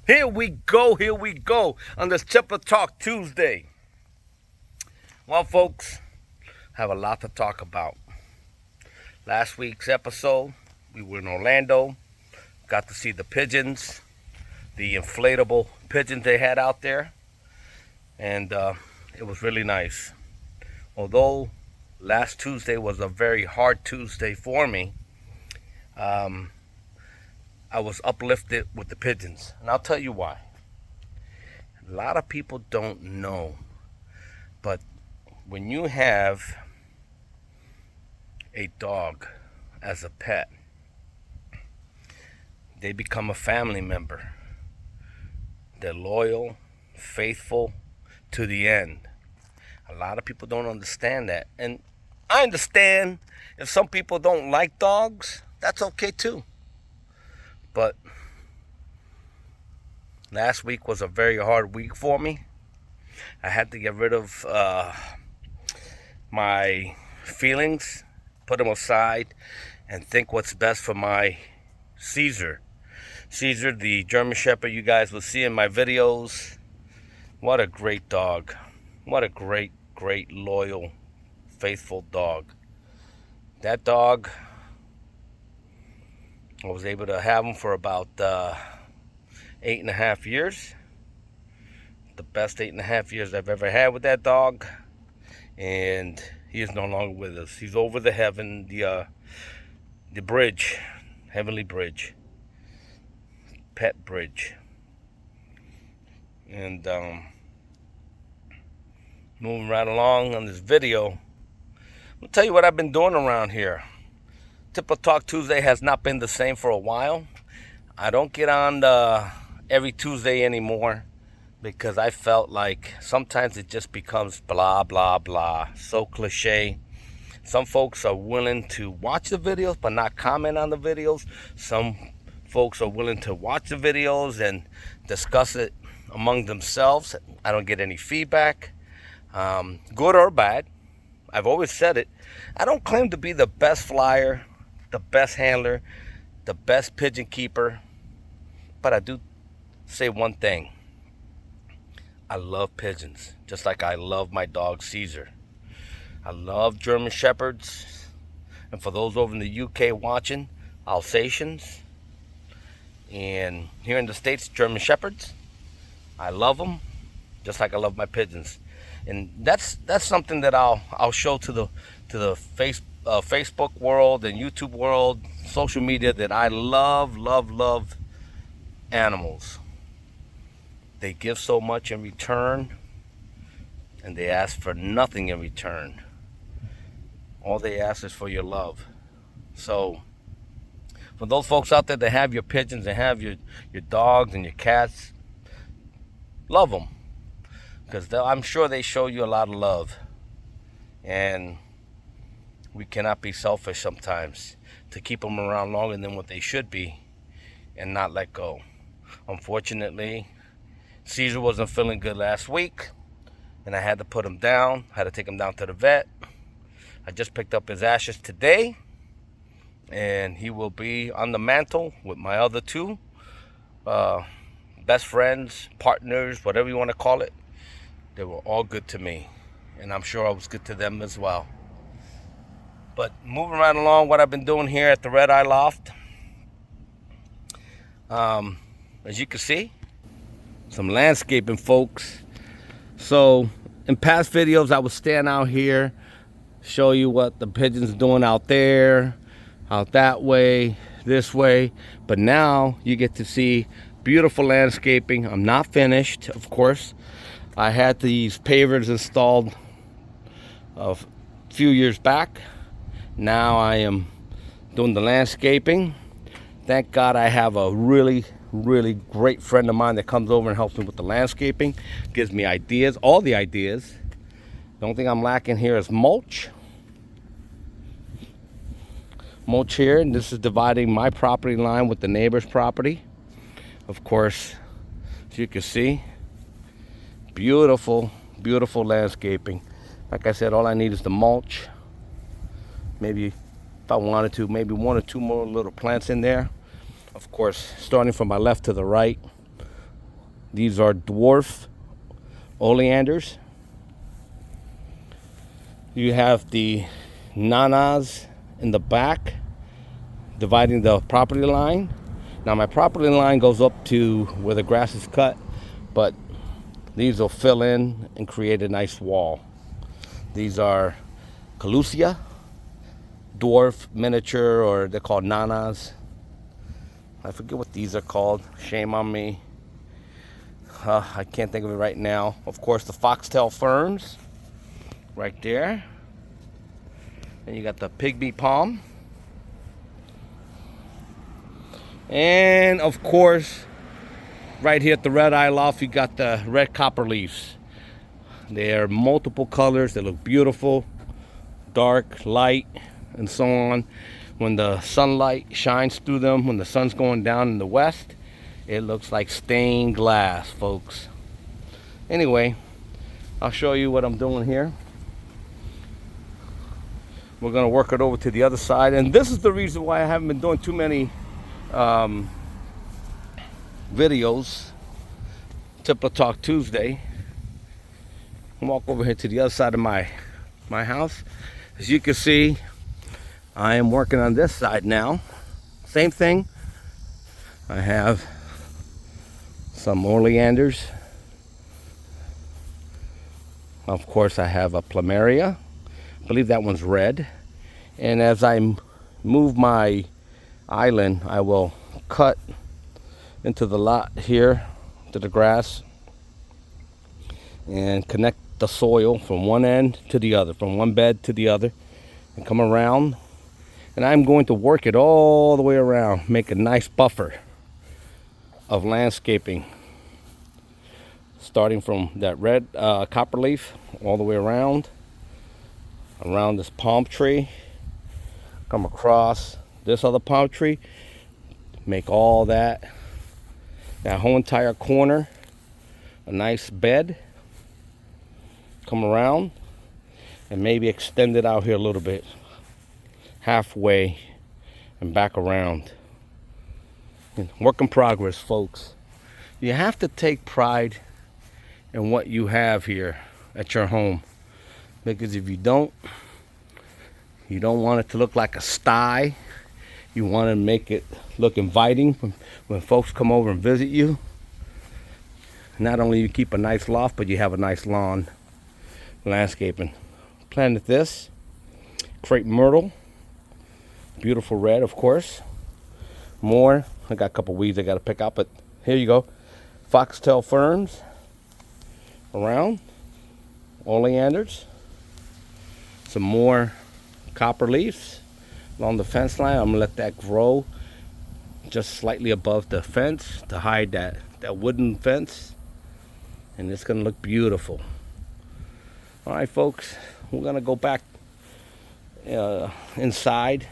Here we go on this Chipper Talk Tuesday. Well, folks, have a lot to talk about. Last week's episode, we were in Orlando, got to see the pigeons, the inflatable pigeons they had out there, and it was really nice. Although last Tuesday was a very hard Tuesday for me, I was uplifted with the pigeons, and I'll tell you why. A lot of people don't know, but when you have a dog as a pet, they become a family member. They're loyal, faithful to the end. A lot of people don't understand that, and I understand if some people don't like dogs, that's okay too. But last week was a very hard week for me. I had to get rid of my feelings, put them aside, and think what's best for my Caesar. Caesar, the German Shepherd you guys will see in my videos. What a great dog. What a great, loyal, faithful dog. That dog, I was able to have him for about 8.5 years. The best 8.5 years I've ever had with that dog. And he is no longer with us. He's over the bridge, heavenly bridge, pet bridge. And moving right along on this video, I'll tell you what I've been doing around here. Tipper Talk Tuesday has not been the same for a while. I don't get on every Tuesday anymore because I felt like sometimes it just becomes blah, blah, blah. So cliche. Some folks are willing to watch the videos but not comment on the videos. Some folks are willing to watch the videos and discuss it among themselves. I don't get any feedback, good or bad. I've always said it. I don't claim to be the best flyer, the best handler, the best pigeon keeper, but I do say one thing. I love pigeons, just like I love my dog Caesar. I love German Shepherds, and for those over in the UK watching, Alsatians, and here in the States, German Shepherds. I love them, just like I love my pigeons, and that's something that I'll show to the Facebook world and YouTube world, social media, that I love animals. They give so much in return, and they ask for nothing in return. All they ask is for your love. So for those folks out there that have your pigeons and have your dogs and your cats, love them, because I'm sure they show you a lot of love. And we cannot be selfish sometimes to keep them around longer than what they should be and not let go. Unfortunately, Caesar wasn't feeling good last week, and I had to put him down. I had to take him down to the vet. I just picked up his ashes today, and he will be on the mantle with my other two best friends, partners, whatever you want to call it. They were all good to me, and I'm sure I was good to them as well. But moving right along, what I've been doing here at the Red Eye Loft, as you can see, some landscaping, folks. So in past videos, I would stand out here, show you what the pigeons are doing out there, out that way, this way. But now you get to see beautiful landscaping. I'm not finished, of course. I had these pavers installed a few years back. Now I am doing the landscaping. Thank God I have a really great friend of mine that comes over and helps me with the landscaping, gives me ideas, all the ideas. The only thing I'm lacking here is mulch here, and this is dividing my property line with the neighbor's property. Of course, as you can see, beautiful landscaping. Like I said, all I need is the mulch. Maybe, if I wanted to, maybe one or two more little plants in there. Of course, starting from my left to the right, These are dwarf oleanders. You have the nanas in the back, dividing the property line. Now my property line goes up to where the grass is cut, but these will fill in and create a nice wall. These are Calusia, dwarf, miniature, or they're called nanas. I forget what these are called. Shame on me. I can't think of it right now. Of course, the foxtail ferns right there. And you got the pygmy palm. And of course, right here at the red eye loft, you got the red copper leaves. They're multiple colors. They look beautiful. Dark, light, and so on. When the sunlight shines through them, when the sun's going down in the west, it looks like stained glass, folks. Anyway, I'll show you what I'm doing here. We're gonna work it over to the other side, and this is the reason why I haven't been doing too many videos. Tipple Talk Tuesday. Walk over here to the other side of my house. As you can see, I am working on this side now. Same thing. I have some oleanders. Of course, I have a plumeria. I believe that one's red. And as I move my island, I will cut into the lot here to the grass and connect the soil from one end to the other, from one bed to the other, and come around. And I'm going to work it all the way around, make a nice buffer of landscaping, starting from that red copper leaf all the way around this palm tree, come across this other palm tree, make all that whole entire corner a nice bed, come around and maybe extend it out here a little bit, halfway and back around. Work in progress, folks. You have to take pride in what you have here at your home, because if you don't want it to look like a sty. You want to make it look inviting when folks come over and visit you. Not only you keep a nice loft, but you have a nice lawn landscaping. Planted this crepe myrtle, beautiful red, of course. More. I got a couple weeds I got to pick out, but here you go. Foxtail ferns around, oleanders, some more copper leaves along the fence line. I'm gonna let that grow just slightly above the fence to hide that wooden fence, and it's gonna look beautiful. All right, folks, we're gonna go back inside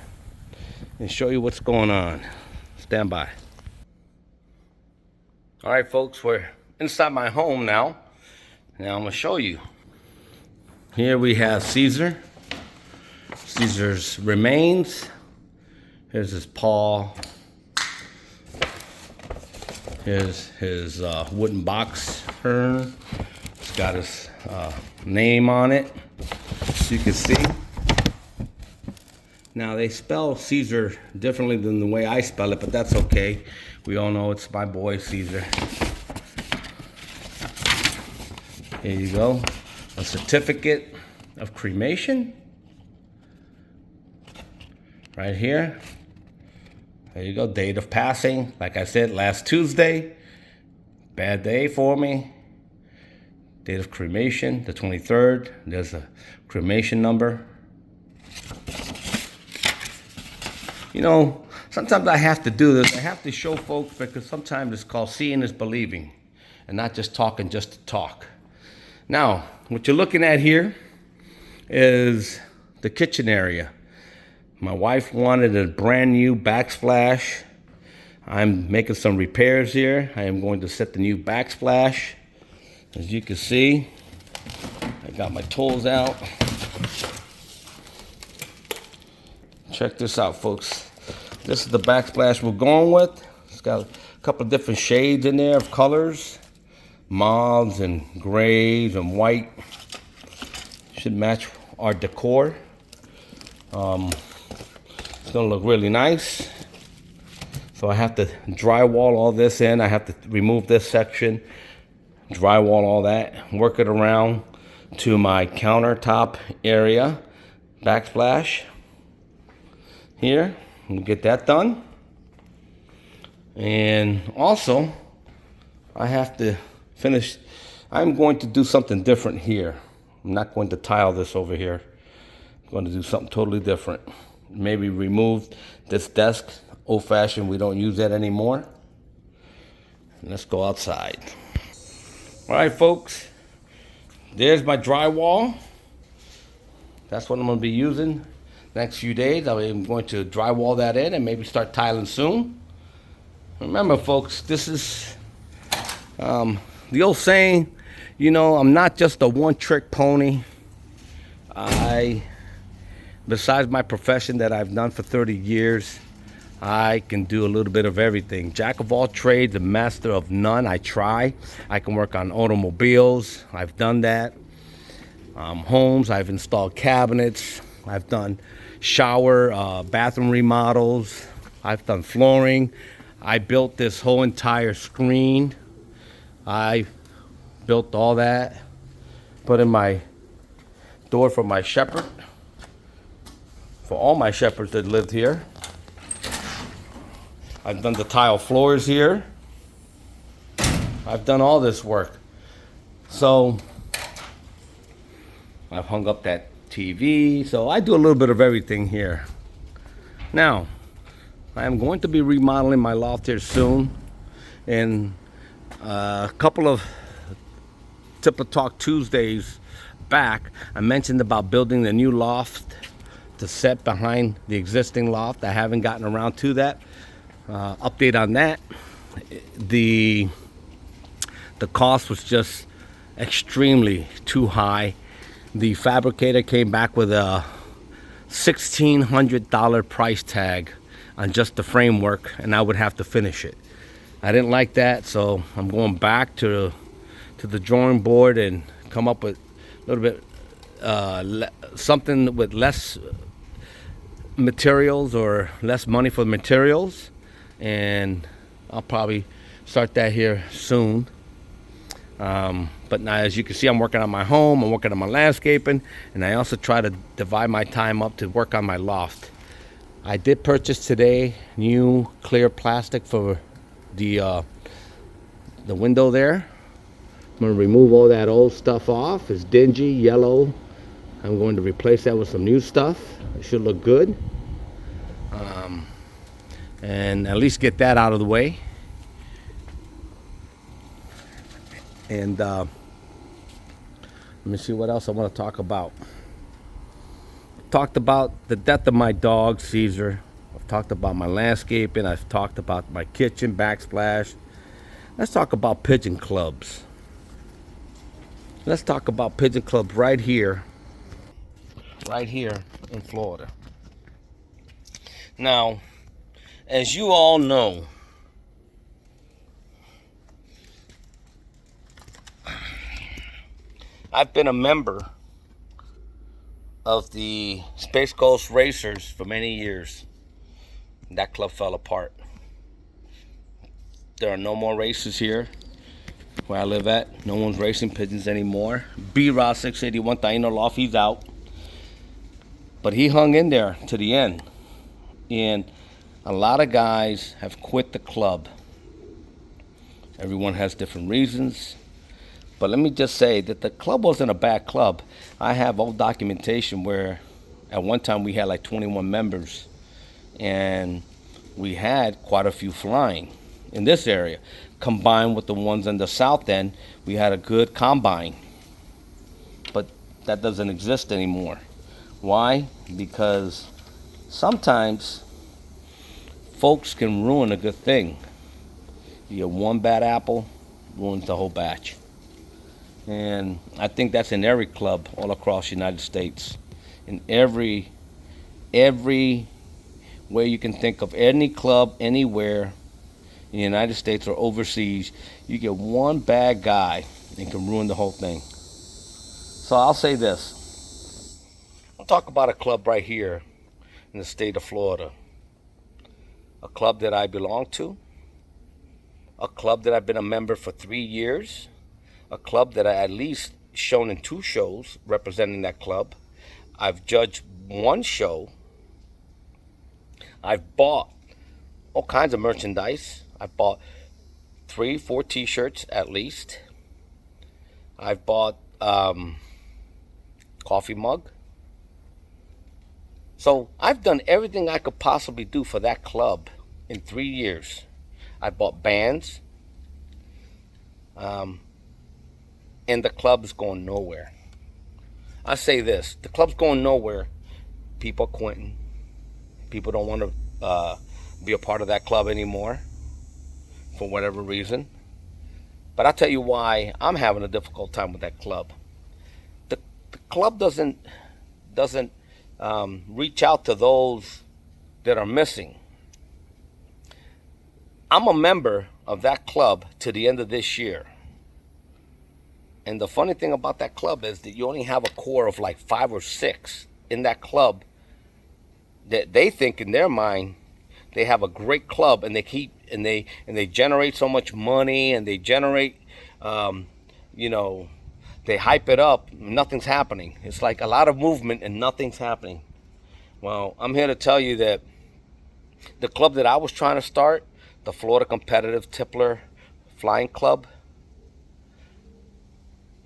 and show you what's going on. Stand by. All right, folks, we're inside my home now. Now I'm gonna show you. Here we have Caesar's remains. Here's his paw. Here's his wooden box urn. It's got his name on it, as you can see. Now they spell Caesar differently than the way I spell it, but that's okay. We all know it's my boy Caesar. Here you go. A certificate of cremation. Right here. There you go. Date of passing. Like I said, last Tuesday. Bad day for me. Date of cremation, the 23rd. There's a cremation number. You know, sometimes I have to do this. I have to show folks, because sometimes it's called seeing is believing and not just talking just to talk. Now, what you're looking at here is the kitchen area. My wife wanted a brand new backsplash. I'm making some repairs here. I am going to set the new backsplash. As you can see, I got my tools out. Check this out, folks. This is the backsplash we're going with. It's got a couple of different shades in there of colors. mauves and grays and white. Should match our decor. It's gonna look really nice. So I have to drywall all this in. I have to remove this section, drywall all that, work it around to my countertop area, backsplash here, and get that done. And also, I have to finish. I'm going to do something different here. I'm not going to tile this over here. I'm going to do something totally different. Maybe remove this desk, old-fashioned. We don't use that anymore. Let's go outside. All right, folks. There's my drywall. That's what I'm going to be using next few days. I'm going to drywall that in and maybe start tiling soon. Remember, folks, this is the old saying, you know, I'm not just a one-trick pony. Besides my profession that I've done for 30 years, I can do a little bit of everything. Jack of all trades, a master of none. I try. I can work on automobiles. I've done that. Homes, I've installed cabinets. I've done shower, bathroom remodels. I've done flooring. I built this whole entire screen. I built all that. Put in my door for my shepherd. For all my shepherds that lived here. I've done the tile floors here. I've done all this work. So I've hung up that TV. So I do a little bit of everything here. Now, I am going to be remodeling my loft here soon. And a couple of Tipper Talk Tuesdays back, I mentioned about building the new loft to set behind the existing loft. I haven't gotten around to that. Update on that. The cost was just extremely too high. The fabricator came back with a $1,600 price tag on just the framework, and I would have to finish it. I didn't like that, so I'm going back to the drawing board and come up with a little bit something with less materials or less money for the materials, and I'll probably start that here soon. But now, as you can see, I'm working on my home, I'm working on my landscaping, and I also try to divide my time up to work on my loft. I did purchase today new clear plastic for the window there. I'm going to remove all that old stuff off. It's dingy, yellow. I'm going to replace that with some new stuff. It should look good. And at least get that out of the way. And let me see what else I want to talk about. Talked about the death of my dog, Caesar. I've talked about my landscaping. I've talked about my kitchen, backsplash. Let's talk about Pigeon Clubs. Let's talk about Pigeon Clubs right here in Florida. Now, as you all know, I've been a member of the Space Coast Racers for many years. That club fell apart. There are no more races here where I live at. No one's racing pigeons anymore. B-Rod 681 Taino Loft, he's out. But he hung in there to the end. And a lot of guys have quit the club. Everyone has different reasons. But let me just say that the club wasn't a bad club. I have old documentation where at one time we had like 21 members. And we had quite a few flying in this area. Combined with the ones in the south end, we had a good combine. But that doesn't exist anymore. Why? Because sometimes folks can ruin a good thing. You get one bad apple, ruins the whole batch. And I think that's in every club all across the United States. In every way you can think of, any club, anywhere, in the United States or overseas, you get one bad guy and can ruin the whole thing. So I'll say this. I'll talk about a club right here in the state of Florida. A club that I belong to. A club that I've been a member for 3 years. A club that I at least shown in 2 shows representing that club. I've judged 1 show. I've bought all kinds of merchandise. I've bought 3, 4 t-shirts at least. I've bought coffee mug. So I've done everything I could possibly do for that club in 3 years. I bought bands. And the club's going nowhere. I say this, the club's going nowhere. People are quitting. People don't want to be a part of that club anymore for whatever reason. But I'll tell you why I'm having a difficult time with that club. The club doesn't reach out to those that are missing. I'm a member of that club to the end of this year. And the funny thing about that club is that you only have a core of like 5 or 6 in that club that they think in their mind they have a great club, and they generate so much money, and they generate they hype it up. Nothing's happening. It's like a lot of movement and nothing's happening. Well, I'm here to tell you that the club that I was trying to start, the Florida Competitive Tippler Flying Club,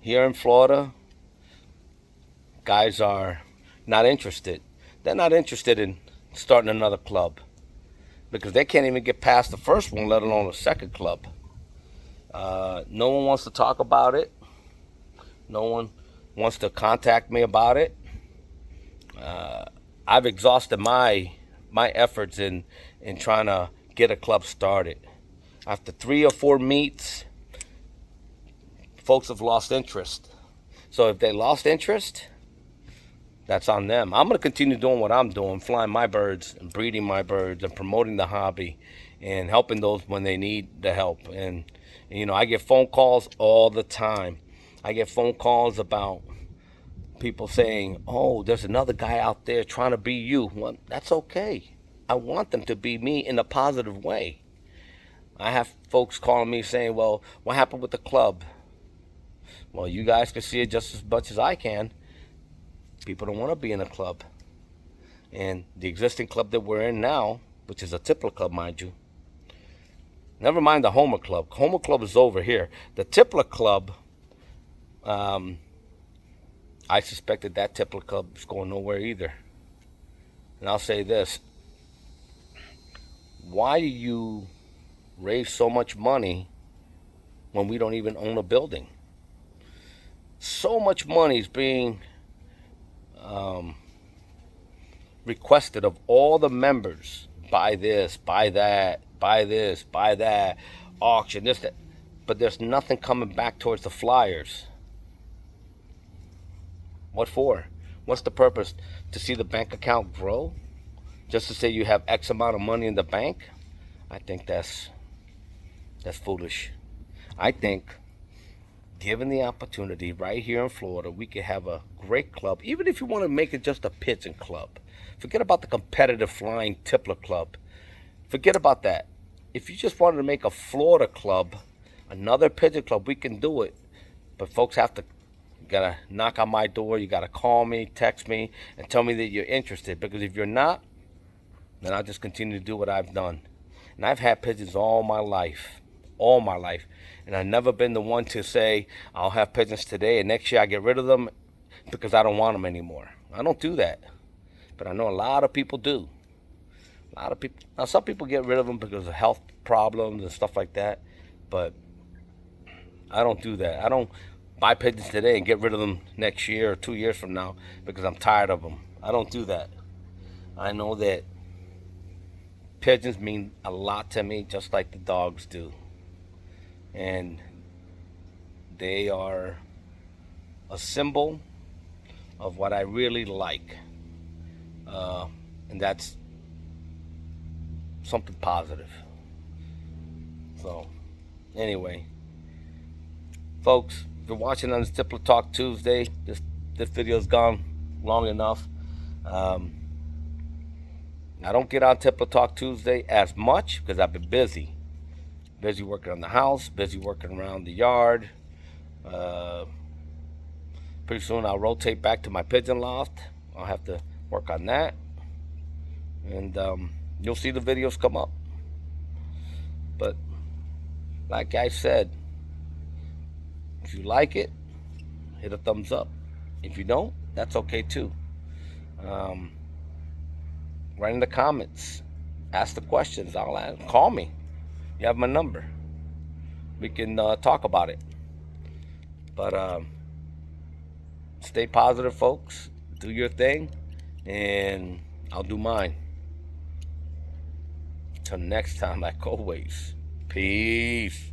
here in Florida, guys are not interested. They're not interested in starting another club because they can't even get past the first one, let alone a second club. No one wants to talk about it. No one wants to contact me about it. I've exhausted my efforts in trying to get a club started. After 3 or 4 meets, folks have lost interest. So if they lost interest, that's on them. I'm going to continue doing what I'm doing, flying my birds and breeding my birds and promoting the hobby and helping those when they need the help. And I get phone calls all the time. I get phone calls about people saying, oh, there's another guy out there trying to be you. Well, that's okay. I want them to be me in a positive way. I have folks calling me saying, well, what happened with the club? Well, you guys can see it just as much as I can. People don't want to be in a club. And the existing club that we're in now, which is a Tippler club, mind you, never mind the Homer Club. Homer Club is over here. The Tippler Club, I suspected that Tippler Club is going nowhere either. And I'll say this. Why do you raise so much money when we don't even own a building? So much money is being requested of all the members. Buy this, buy that, buy this, buy that, auction, this, that. But there's nothing coming back towards the flyers. What for? What's the purpose? To see the bank account grow? Just to say you have X amount of money in the bank? I think that's foolish. I think given the opportunity right here in Florida, we could have a great club, even if you want to make it just a pigeon club. Forget about the competitive flying Tippler club. Forget about that. If you just wanted to make a Florida club, another pigeon club, we can do it. But folks gotta knock on my door. You gotta call me, text me, and tell me that you're interested. Because if you're not, then I'll just continue to do what I've done. And I've had pigeons all my life. And I've never been the one to say, I'll have pigeons today and next year I get rid of them because I don't want them anymore. I don't do that. But I know a lot of people do. A lot of people. Now, some people get rid of them because of health problems and stuff like that. But I don't do that. I don't buy pigeons today and get rid of them next year or 2 years from now because I'm tired of them. I don't do that. I know that pigeons mean a lot to me, just like the dogs do. And they are a symbol of what I really like. And that's something positive. So, anyway, folks, if you're watching on this Tipple Talk Tuesday, this video's gone long enough. I don't get on Tipple Talk Tuesday as much because I've been busy. Busy working on the house, busy working around the yard. Pretty soon I'll rotate back to my pigeon loft. I'll have to work on that. And you'll see the videos come up. But like I said, if you like it, hit a thumbs up. If you don't, that's okay too. Write in the comments. Ask the questions. Call me. You have my number. We can talk about it. But stay positive, folks. Do your thing, and I'll do mine. Till next time, like always, peace.